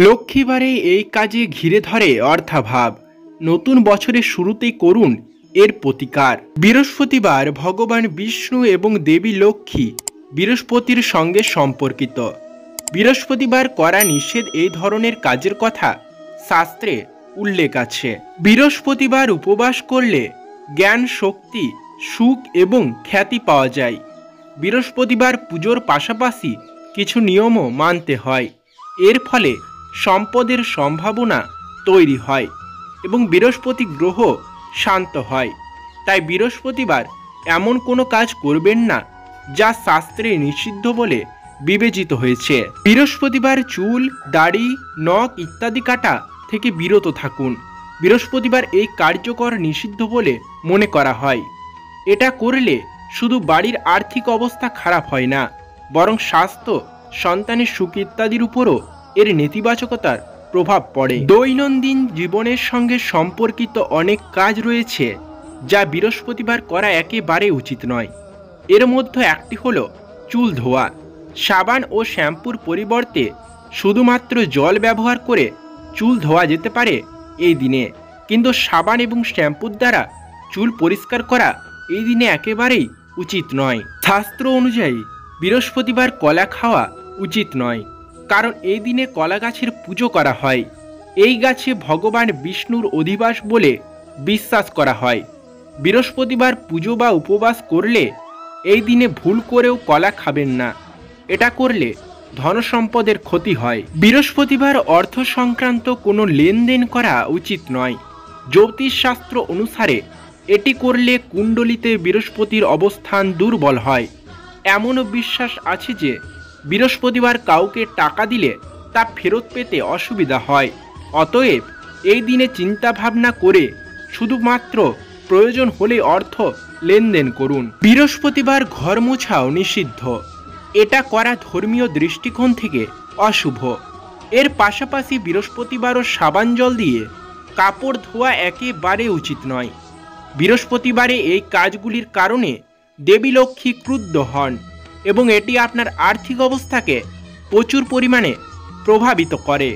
লক্ষ্মীবারে এই কাজে ঘিরে ধরে অর্থাভাব। নতুন বছরের শুরুতেই করুন এর প্রতিকার। বৃহস্পতিবার ভগবান বিষ্ণু এবং দেবী লক্ষ্মী বৃহস্পতির সঙ্গে সম্পর্কিত। বৃহস্পতিবার করা নিষেধ এই ধরনের কাজের কথা শাস্ত্রে উল্লেখ আছে। বৃহস্পতিবার উপবাস করলে জ্ঞান, শক্তি, সুখ এবং খ্যাতি পাওয়া যায়। বৃহস্পতিবার পুজোর পাশাপাশি কিছু নিয়মও মানতে হয়। এর ফলে সম্পদের সম্ভাবনা তৈরি হয় এবং বৃহস্পতি গ্রহ শান্ত হয়। তাই বৃহস্পতিবার এমন কোনো কাজ করবেন না যা শাস্ত্রে নিষিদ্ধ বলে বিবেচিত হয়েছে। বৃহস্পতিবার চুল, দাড়ি, নখ ইত্যাদি কাটা থেকে বিরত থাকুন। বৃহস্পতিবার এই কার্যকর নিষিদ্ধ বলে মনে করা হয়। এটা করলে শুধু বাড়ির আর্থিক অবস্থা খারাপ হয় না, বরং স্বাস্থ্য, সন্তানের সুখ ইত্যাদির উপরও এর নেতিবাচকতার প্রভাব পড়ে। দৈনন্দিন জীবনের সঙ্গে সম্পর্কিত অনেক কাজ রয়েছে যা বৃহস্পতিবার করা একেবারে উচিত নয়। এর মধ্যে একটি হলো চুল ধোয়া। সাবান ও শ্যাম্পুর পরিবর্তে শুধুমাত্র জল ব্যবহার করে চুল ধোয়া যেতে পারে এই দিনে, কিন্তু সাবান এবং শ্যাম্পুর দ্বারা চুল পরিষ্কার করা এই দিনে একেবারেই উচিত নয়। শাস্ত্র অনুযায়ী বৃহস্পতিবার কলা খাওয়া উচিত নয়, কারণ এই দিনে কলা গাছের পুজো করা হয়। এই গাছে ভগবান বিষ্ণুর অধিবাস বলে বিশ্বাস করা হয়। বৃহস্পতিবার পুজো বা উপবাস করলে এই দিনে ভুল করেও কলা খাবেন না। এটা করলে ধনসম্পদের ক্ষতি হয়। বৃহস্পতিবার অর্থ সংক্রান্ত কোনো লেনদেন করা উচিত নয়। জ্যোতিষশাস্ত্র অনুসারে এটি করলে কুণ্ডলিতে বৃহস্পতির অবস্থান দুর্বল হয়। এমনও বিশ্বাস আছে যে বৃহস্পতিবার কাউকে টাকা দিলে তা ফেরত পেতে অসুবিধা হয়। অতএব এই দিনে চিন্তা ভাবনা করে শুধুমাত্র প্রয়োজন হলে অর্থ লেনদেন করুন। বৃহস্পতিবার ঘর মোছাও নিষিদ্ধ। এটা করা ধর্মীয় দৃষ্টিকোণ থেকে অশুভ। এর পাশাপাশি বৃহস্পতিবারও সাবান জল দিয়ে কাপড় ধোয়া একেবারে উচিত নয়। বৃহস্পতিবারে এই কাজগুলির কারণে দেবী লক্ষ্মী ক্রুদ্ধ হন এবং এটি আপনার আর্থিক অবস্থাকে প্রচুর পরিমাণে প্রভাবিত করে।